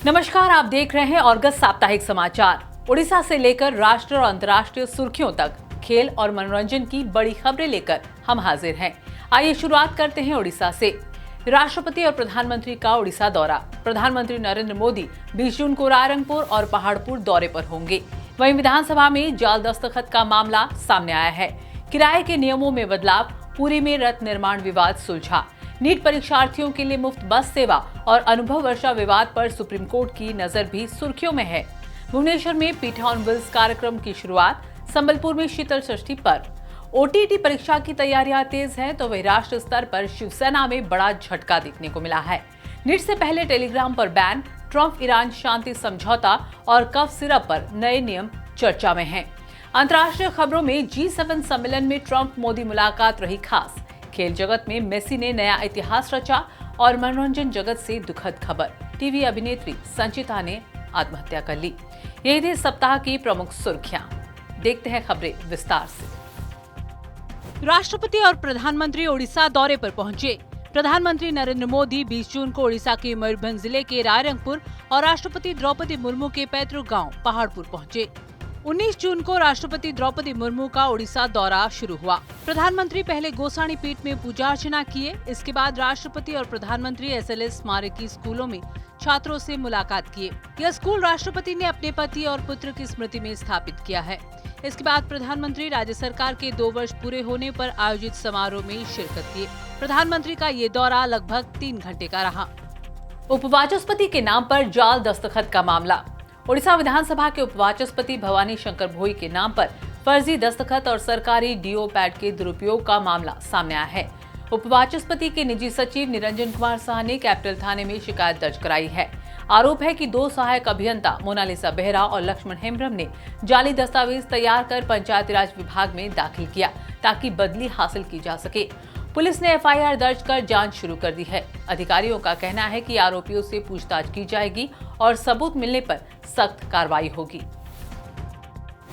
नमस्कार, आप देख रहे हैं ऑर्गस साप्ताहिक समाचार। उड़ीसा से लेकर राष्ट्रीय और अंतर्राष्ट्रीय सुर्खियों तक खेल और मनोरंजन की बड़ी खबरें लेकर हम हाजिर हैं। आइए शुरुआत करते हैं उड़ीसा से। राष्ट्रपति और प्रधानमंत्री का उड़ीसा दौरा। प्रधानमंत्री नरेंद्र मोदी 20 जून को रायरंगपुर और पहाड़पुर दौरे पर होंगे। वहीं विधानसभा में जाल दस्तखत का मामला सामने आया है। किराए के नियमों में बदलाव, पुरी में रथ निर्माण विवाद सुलझा। नीट परीक्षार्थियों के लिए मुफ्त बस सेवा और अनुभव वर्षा विवाद पर सुप्रीम कोर्ट की नजर भी सुर्खियों में है। भुवनेश्वर में पीठ ऑन व्हील्स कार्यक्रम की शुरुआत। संबलपुर में शीतल षष्ठी पर्व। ओटीईटी परीक्षा की तैयारियां तेज हैं तो वही राष्ट्र स्तर पर शिवसेना में बड़ा झटका देखने को मिला है। नीट से पहले टेलीग्राम पर बैन, ट्रंप ईरान शांति समझौता और कफ सिरप पर नए नियम चर्चा में हैं। अंतर्राष्ट्रीय खबरों में G7 सम्मेलन में ट्रंप मोदी मुलाकात रही खास। खेल जगत में मेसी ने नया इतिहास रचा और मनोरंजन जगत से दुखद खबर, टीवी अभिनेत्री संचिता ने आत्महत्या कर ली। यही थी सप्ताह की प्रमुख सुर्खियां। देखते हैं खबरें विस्तार से। राष्ट्रपति और प्रधानमंत्री उड़ीसा दौरे पर पहुंचे। प्रधानमंत्री नरेंद्र मोदी 20 जून को उड़ीसा के मयूरभंज जिले के रायरंगपुर और राष्ट्रपति द्रौपदी मुर्मू के पैतृक गांव पहाड़पुर पहुंचे। 19 जून को राष्ट्रपति द्रौपदी मुर्मू का उड़ीसा दौरा शुरू हुआ। प्रधानमंत्री पहले गोसाणी पीठ में पूजा अर्चना किए। इसके बाद राष्ट्रपति और प्रधानमंत्री SLS स्मारकी स्कूलों में छात्रों से मुलाकात किए। यह स्कूल राष्ट्रपति ने अपने पति और पुत्र की स्मृति में स्थापित किया है। इसके बाद प्रधानमंत्री राज्य सरकार के 2 वर्ष पूरे होने पर आयोजित समारोह में शिरकत किए। प्रधानमंत्री का ये दौरा लगभग 3 घंटे का रहा। उपवाचस्पति के नाम पर जाल दस्तखत का मामला। उड़ीसा विधानसभा के उपवाचस्पति भवानी शंकर भोई के नाम पर फर्जी दस्तखत और सरकारी डीओ पैड के दुरुपयोग का मामला सामने आया है। उपवाचस्पति के निजी सचिव निरंजन कुमार साह ने कैपिटल थाने में शिकायत दर्ज कराई है। आरोप है कि 2 सहायक अभियंता मोनालिसा बेहरा और लक्ष्मण हेम्ब्रम ने जाली दस्तावेज तैयार कर पंचायती राज विभाग में दाखिल किया ताकि बदली हासिल की जा सके। पुलिस ने FIR दर्ज कर जांच शुरू कर दी है। अधिकारियों का कहना है कि आरोपियों से पूछताछ की जाएगी और सबूत मिलने पर सख्त कार्रवाई होगी।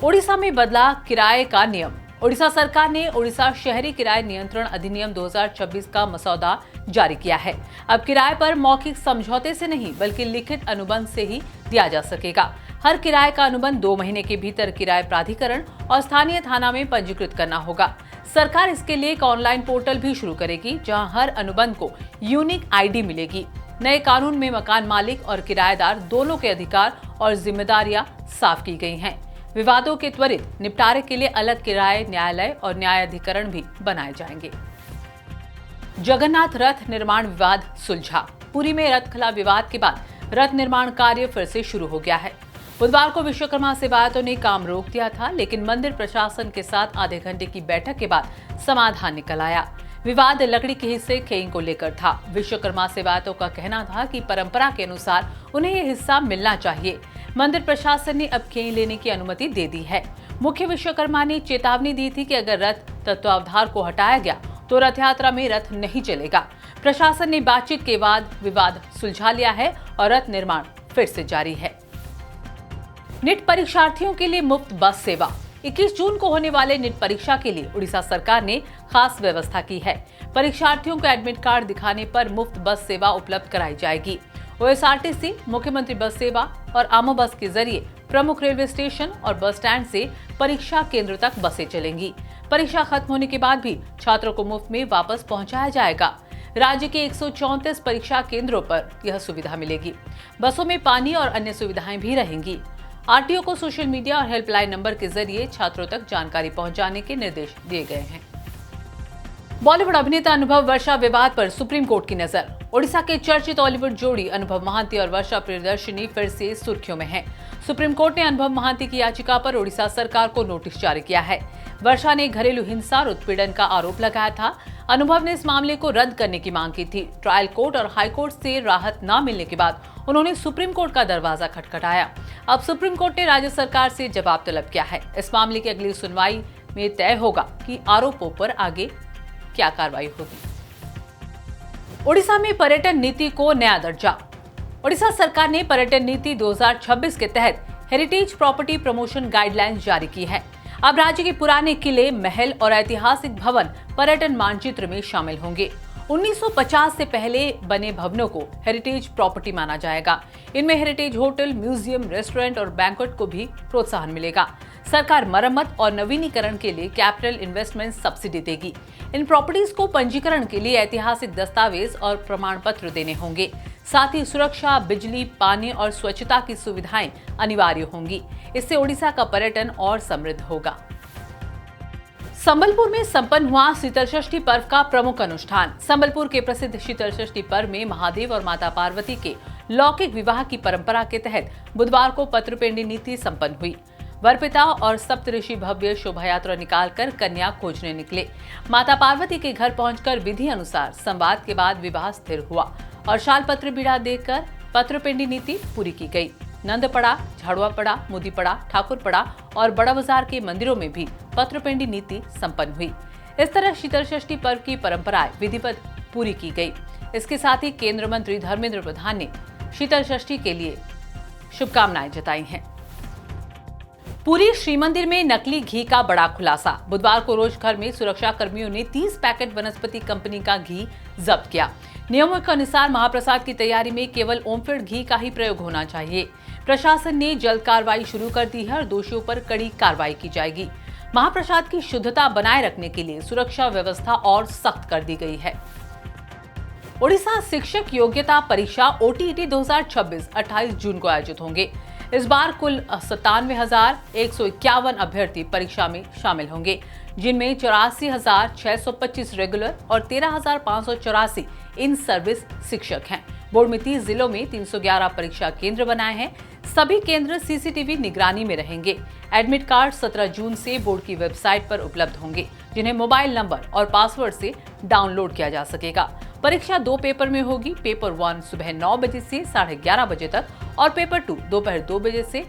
ओडिशा में बदला किराए का नियम। ओडिशा सरकार ने ओडिशा शहरी किराए नियंत्रण अधिनियम 2026 का मसौदा जारी किया है। अब किराए पर मौखिक समझौते से नहीं बल्कि लिखित अनुबंध से ही दिया जा सकेगा। हर किराए का अनुबंध 2 महीने के भीतर किराए प्राधिकरण और स्थानीय थाना में पंजीकृत करना होगा। सरकार इसके लिए एक ऑनलाइन पोर्टल भी शुरू करेगी जहां हर अनुबंध को यूनिक ID मिलेगी। नए कानून में मकान मालिक और किराएदार दोनों के अधिकार और जिम्मेदारियां साफ की गई हैं। विवादों के त्वरित निपटारे के लिए अलग किराए न्यायालय और न्यायाधिकरण भी बनाए जाएंगे। जगन्नाथ रथ निर्माण विवाद सुलझा। पुरी में रथ खला विवाद के बाद रथ निर्माण कार्य फिर से शुरू हो गया है। बुधवार को विश्वकर्मा सेवायतों ने काम रोक दिया था, लेकिन मंदिर प्रशासन के साथ आधे घंटे की बैठक के बाद समाधान निकल आया। विवाद लकड़ी के हिस्से खेई को लेकर था। विश्वकर्मा सेवायतों का कहना था कि परंपरा के अनुसार उन्हें यह हिस्सा मिलना चाहिए। मंदिर प्रशासन ने अब खेई लेने की अनुमति दे दी है। मुख्य विश्वकर्मा ने चेतावनी दी थी कि अगर रथ तत्वावधान को हटाया गया तो रथ यात्रा में रथ नहीं चलेगा। प्रशासन ने बातचीत के बाद विवाद सुलझा लिया है और रथ निर्माण फिर से जारी है। नीट परीक्षार्थियों के लिए मुफ्त बस सेवा। 21 जून को होने वाले नीट परीक्षा के लिए उड़ीसा सरकार ने खास व्यवस्था की है। परीक्षार्थियों को एडमिट कार्ड दिखाने पर मुफ्त बस सेवा उपलब्ध कराई जाएगी। OSRTC, मुख्यमंत्री बस सेवा और आमो बस के जरिए प्रमुख रेलवे स्टेशन और बस स्टैंड से परीक्षा केंद्र तक बसें चलेंगी। परीक्षा खत्म होने के बाद भी छात्रों को मुफ्त में वापस पहुंचाया जाएगा। राज्य के 134 परीक्षा केंद्रों पर यह सुविधा मिलेगी। बसों में पानी और अन्य सुविधाएं भी रहेंगी। RTO को सोशल मीडिया और हेल्पलाइन नंबर के जरिए छात्रों तक जानकारी पहुंचाने के निर्देश दिए गए हैं। बॉलीवुड अभिनेता अनुभव वर्षा विवाद पर सुप्रीम कोर्ट की नजर। ओडिशा के चर्चित बॉलीवुड जोड़ी अनुभव महांती और वर्षा प्रियदर्शिनी फिर से सुर्खियों में हैं। सुप्रीम कोर्ट ने अनुभव महांती की याचिका पर ओडिशा सरकार को नोटिस जारी किया है। वर्षा ने घरेलू हिंसा और उत्पीड़न का आरोप लगाया था। अनुभव ने इस मामले को रद्द करने की मांग की थी। ट्रायल कोर्ट और हाई कोर्ट से राहत न मिलने के बाद उन्होंने सुप्रीम कोर्ट का दरवाजा खटखटाया। अब सुप्रीम कोर्ट ने राज्य सरकार से जवाब तलब किया है। इस मामले की अगली सुनवाई में तय होगा कि आरोपों पर आगे क्या कार्रवाई होगी। ओडिशा में पर्यटन नीति को नया दर्जा। ओडिशा सरकार ने पर्यटन नीति 2026 के तहत हेरिटेज प्रॉपर्टी प्रमोशन गाइडलाइंस जारी की है। अब राज्य के पुराने किले, महल और ऐतिहासिक भवन पर्यटन मानचित्र में शामिल होंगे। 1950 से पहले बने भवनों को हेरिटेज प्रॉपर्टी माना जाएगा। इनमें हेरिटेज होटल, म्यूजियम, रेस्टोरेंट और बैंक्वेट को भी प्रोत्साहन मिलेगा। सरकार मरम्मत और नवीनीकरण के लिए कैपिटल इन्वेस्टमेंट सब्सिडी देगी। इन प्रॉपर्टीज को पंजीकरण के लिए ऐतिहासिक दस्तावेज और प्रमाण पत्र देने होंगे। साथ ही सुरक्षा, बिजली, पानी और स्वच्छता की सुविधाएं अनिवार्य होंगी। इससे ओडिशा का पर्यटन और समृद्ध होगा। संबलपुर में संपन्न हुआ शीतल षष्ठी पर्व का प्रमुख अनुष्ठान। संबलपुर के प्रसिद्ध शीतल षष्ठी पर्व में महादेव और माता पार्वती के लौकिक विवाह की परंपरा के तहत बुधवार को पत्रपिंडी नीति संपन्न हुई। वरपिता और सप्तऋषि भव्य शोभा यात्रा निकालकर कन्या खोजने निकले। माता पार्वती के घर पहुंचकर विधि अनुसार संवाद के बाद विवाह स्थिर हुआ और शाल पत्र बीड़ा देकर पत्रपिंडी नीति पूरी की गई। नंदपड़ा, झाड़ुआपड़ा, मुदीपड़ा, ठाकुरपड़ा और बड़ा बाजार के मंदिरों में भी पत्रपिंडी नीति संपन्न हुई। इस तरह शीतल षष्ठी पर्व की परंपराएं विधिवत पूरी की गई। इसके साथ ही केंद्रीय मंत्री धर्मेंद्र प्रधान ने शीतल षष्ठी के लिए शुभकामनाएं जताई हैं। पुरी श्रीमंदिर में नकली घी का बड़ा खुलासा। बुधवार को रोजघर में सुरक्षा कर्मियों ने 30 पैकेट वनस्पति कंपनी का घी जब्त किया। नियमों के अनुसार महाप्रसाद की तैयारी में केवल ओमफेड घी का ही प्रयोग होना चाहिए। प्रशासन ने जल्द कार्रवाई शुरू कर दी है और दोषियों पर कड़ी कार्रवाई की जाएगी। महाप्रसाद की शुद्धता बनाए रखने के लिए सुरक्षा व्यवस्था और सख्त कर दी गई है। ओडिशा शिक्षक योग्यता परीक्षा OTET 2026 28 जून को आयोजित होंगे। इस बार कुल 97,151 अभ्यर्थी परीक्षा में शामिल होंगे, जिनमें 84,625 रेगुलर और 13,584 इन सर्विस शिक्षक हैं। बोर्ड में 30 जिलों में 311 परीक्षा केंद्र बनाए हैं। सभी केंद्र CCTV निगरानी में रहेंगे। एडमिट कार्ड 17 जून से बोर्ड की वेबसाइट पर उपलब्ध होंगे, जिन्हें मोबाइल नंबर और पासवर्ड से डाउनलोड किया जा सकेगा। परीक्षा 2 पेपर में होगी। पेपर 1 सुबह 9 बजे से 11:30 बजे तक और पेपर 2 दोपहर 2 बजे से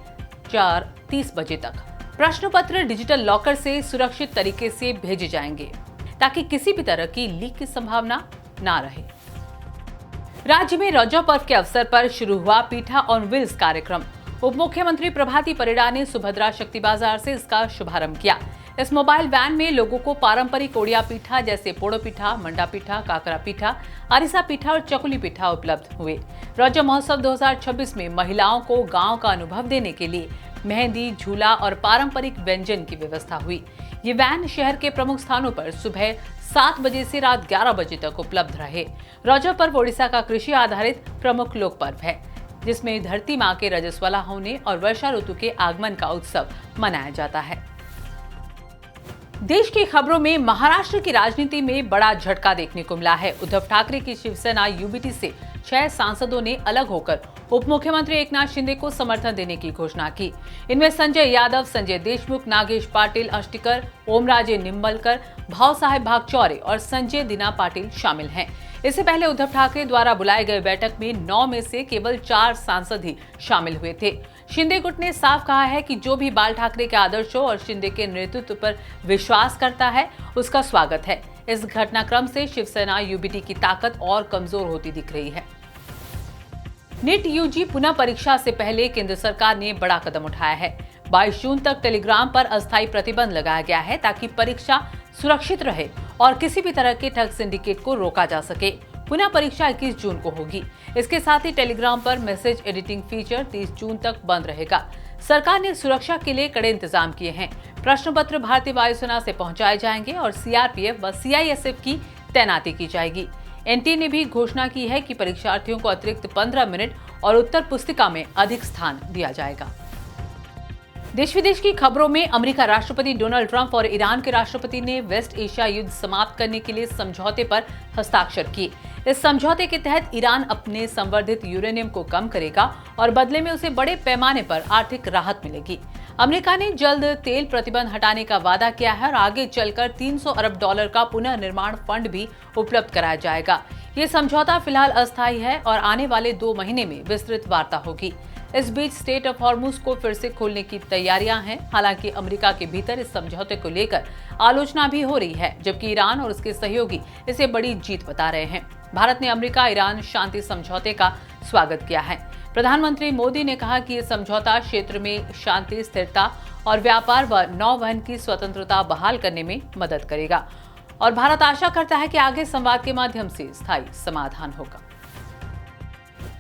4:30 बजे तक। प्रश्न पत्र डिजिटल लॉकर से सुरक्षित तरीके से भेजे जाएंगे ताकि किसी भी तरह की लीक की संभावना न रहे। राज्य में रजो पर्व के अवसर पर शुरू हुआ पीठा ऑन व्हील्स कार्यक्रम। उप मुख्यमंत्री प्रभाती परिडा ने सुभद्रा शक्ति बाजार से इसका शुभारंभ किया। इस मोबाइल वैन में लोगों को पारंपरिक ओडिया पीठा जैसे पोड़ो पीठा, मंडा पीठा, काकरा पीठा, अरिसा पीठा और चकुली पीठा उपलब्ध हुए। रजो महोत्सव 2026 में महिलाओं को गांव का अनुभव देने के लिए मेहंदी, झूला और पारंपरिक व्यंजन की व्यवस्था हुई। ये वैन शहर के प्रमुख स्थानों पर सुबह 7 बजे से रात 11 बजे तक उपलब्ध रहे। रजो पर्व ओडिशा का कृषि आधारित प्रमुख लोक पर्व है, जिसमें धरती मां के रजस्वला होने और वर्षा ऋतु के आगमन का उत्सव मनाया जाता है। देश की खबरों में महाराष्ट्र की राजनीति में बड़ा झटका देखने को मिला है। उद्धव ठाकरे की शिवसेना UBT से 6 सांसदों ने अलग होकर उप मुख्यमंत्री एकनाथ शिंदे को समर्थन देने की घोषणा की। इनमें संजय यादव, संजय देशमुख, नागेश पाटिल अष्टिकर, ओमराजे निंबलकर, भाव साहेब भागचौरे और संजय दिना पाटिल शामिल हैं। इससे पहले उद्धव ठाकरे द्वारा बुलाए गए बैठक में 9 में से केवल 4 सांसद ही शामिल हुए थे। शिंदे गुट ने साफ कहा है कि जो भी बाल ठाकरे के आदर्शों और शिंदे के नेतृत्व पर विश्वास करता है, उसका स्वागत है। इस घटनाक्रम से शिवसेना UBT की ताकत और कमजोर होती दिख रही है। नीट UG पुनः परीक्षा से पहले केंद्र सरकार ने बड़ा कदम उठाया है। 22 जून तक टेलीग्राम पर अस्थायी प्रतिबंध लगाया गया है ताकि परीक्षा सुरक्षित रहे और किसी भी तरह के ठग सिंडिकेट को रोका जा सके। पुनः परीक्षा 21 जून को होगी। इसके साथ ही टेलीग्राम पर मैसेज एडिटिंग फीचर 30 जून तक बंद रहेगा। सरकार ने सुरक्षा के लिए कड़े इंतजाम किए हैं। प्रश्न पत्र भारतीय वायुसेना से पहुंचाए जाएंगे और CRPF व CISF की तैनाती की जाएगी। NTA ने भी घोषणा की है कि परीक्षार्थियों को अतिरिक्त 15 मिनट और उत्तर पुस्तिका में अधिक स्थान दिया जाएगा। देश विदेश की खबरों में अमेरिका राष्ट्रपति डोनाल्ड ट्रंप और ईरान के राष्ट्रपति ने वेस्ट एशिया युद्ध समाप्त करने के लिए समझौते पर हस्ताक्षर किए। इस समझौते के तहत ईरान अपने संवर्धित यूरेनियम को कम करेगा और बदले में उसे बड़े पैमाने पर आर्थिक राहत मिलेगी। अमेरिका ने जल्द तेल प्रतिबंध हटाने का वादा किया है और आगे चलकर $300 अरब का पुनर्निर्माण फंड भी उपलब्ध कराया जाएगा। ये समझौता फिलहाल अस्थायी है और आने वाले 2 महीने में विस्तृत वार्ता होगी। इस बीच स्टेट ऑफ हॉर्मुज को फिर से खोलने की तैयारियां हैं। हालांकि अमेरिका के भीतर इस समझौते को लेकर आलोचना भी हो रही है, जबकि ईरान और उसके सहयोगी इसे बड़ी जीत बता रहे हैं। भारत ने अमेरिका ईरान शांति समझौते का स्वागत किया है। प्रधानमंत्री मोदी ने कहा कि यह समझौता क्षेत्र में शांति, स्थिरता और व्यापार व नौवहन की स्वतंत्रता बहाल करने में मदद करेगा। और भारत आशा करता है कि आगे संवाद के माध्यम से स्थायी समाधान होगा।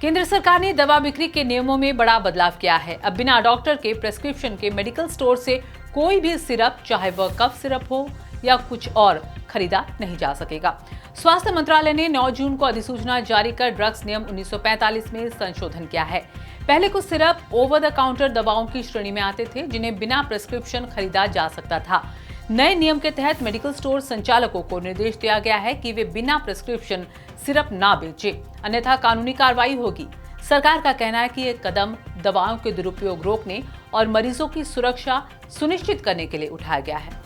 केंद्र सरकार ने दवा बिक्री के नियमों में बड़ा बदलाव किया है। अब बिना डॉक्टर के प्रेस्क्रिप्शन के मेडिकल स्टोर से कोई भी सिरप, चाहे वह कफ सिरप हो या कुछ और, खरीदा नहीं जा सकेगा। स्वास्थ्य मंत्रालय ने 9 जून को अधिसूचना जारी कर ड्रग्स नियम 1945 में संशोधन किया है। पहले कुछ सिरप ओवर द काउंटर दवाओं की श्रेणी में आते थे, जिन्हें बिना प्रेस्क्रिप्शन खरीदा जा सकता था। नए नियम के तहत मेडिकल स्टोर संचालकों को निर्देश दिया गया है कि वे बिना प्रेस्क्रिप्शन सिरप ना बेचे, अन्यथा कानूनी कार्रवाई होगी। सरकार का कहना है कि ये कदम दवाओं के दुरुपयोग रोकने और मरीजों की सुरक्षा सुनिश्चित करने के लिए उठाया गया है।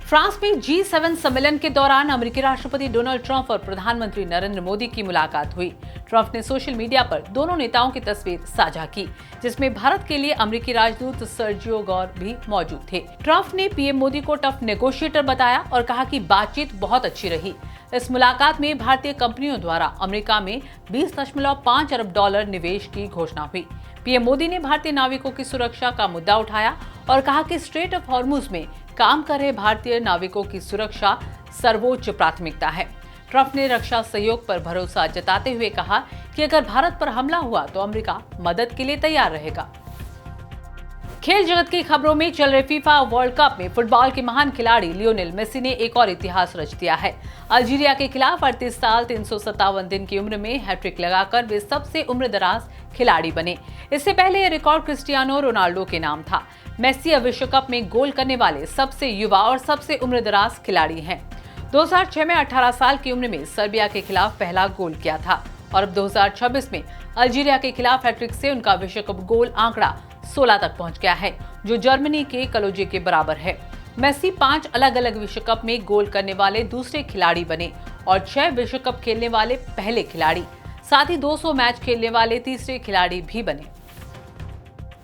फ्रांस में G7 सम्मेलन के दौरान अमेरिकी राष्ट्रपति डोनाल्ड ट्रंप और प्रधानमंत्री नरेंद्र मोदी की मुलाकात हुई। ट्रंप ने सोशल मीडिया पर दोनों नेताओं की तस्वीर साझा की, जिसमें भारत के लिए अमेरिकी राजदूत सर्जियो गौर भी मौजूद थे। ट्रंप ने पीएम मोदी को टफ नेगोशिएटर बताया और कहा कि बातचीत बहुत अच्छी रही। इस मुलाकात में भारतीय कंपनियों द्वारा अमेरिका में $20.5 अरब निवेश की घोषणा हुई। पीएम मोदी ने भारतीय नाविकों की सुरक्षा का मुद्दा उठाया और कहा कि स्ट्रेट ऑफ हॉर्मुज में काम कर रहे भारतीय नाविकों की सुरक्षा सर्वोच्च प्राथमिकता है। ट्रंप ने रक्षा सहयोग पर भरोसा जताते हुए कहा कि अगर भारत पर हमला हुआ तो अमेरिका मदद के लिए तैयार रहेगा। खेल जगत की खबरों में चल रहे फीफा वर्ल्ड कप में फुटबॉल के महान खिलाड़ी लियोनेल मेसी ने एक और इतिहास रच दिया है। अल्जीरिया के खिलाफ 38 साल 357 दिन की उम्र में हैट्रिक लगाकर वे सबसे उम्रदराज खिलाड़ी बने। इससे पहले यह रिकॉर्ड क्रिस्टियानो रोनाल्डो के नाम था। मेसी अब विश्व कप में गोल करने वाले सबसे युवा और सबसे उम्रदराज खिलाड़ी हैं। 2006 में 18 साल की उम्र में सर्बिया के खिलाफ पहला गोल किया था और अब 2026 में अल्जीरिया के खिलाफ हैट्रिक से उनका विश्व कप गोल आंकड़ा 16 तक पहुंच गया है, जो जर्मनी के कलोजे के बराबर है। मेसी 5 अलग अलग विश्व कप में गोल करने वाले दूसरे खिलाड़ी बने और 6 विश्व कप खेलने वाले पहले खिलाड़ी, साथ ही 200 मैच खेलने वाले तीसरे खिलाड़ी भी बने।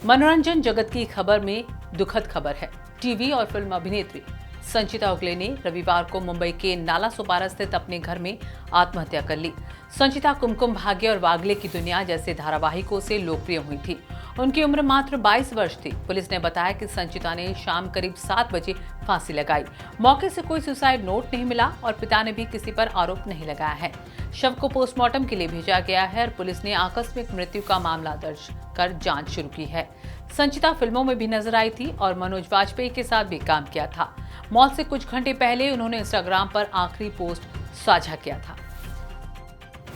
मनोरंजन जगत की खबर में दुखद खबर है। टीवी और फिल्म अभिनेत्री संचिता उगले ने रविवार को मुंबई के नाला सोपारा स्थित अपने घर में आत्महत्या कर ली। संचिता कुमकुम भाग्य और वागले की दुनिया जैसे धारावाहिकों से लोकप्रिय हुई थी। उनकी उम्र मात्र 22 वर्ष थी। पुलिस ने बताया कि संचिता ने शाम करीब 7 बजे फांसी लगाई। मौके से कोई सुसाइड नोट नहीं मिला और पिता ने भी किसी पर आरोप नहीं लगाया है। शव को पोस्टमार्टम के लिए भेजा गया है और पुलिस ने आकस्मिक मृत्यु का मामला दर्ज कर जांच शुरू की है। संचिता फिल्मों में भी नजर आई थी और मनोज वाजपेयी के साथ भी काम किया था। मौत से कुछ घंटे पहले उन्होंने इंस्टाग्राम पर आखिरी पोस्ट साझा किया था।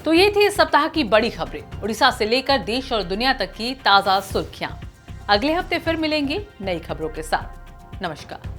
तो ये थी इस सप्ताह की बड़ी खबरें, उड़ीसा से लेकर देश और दुनिया तक की ताजा सुर्खियां। अगले हफ्ते फिर मिलेंगे नई खबरों के साथ। नमस्कार।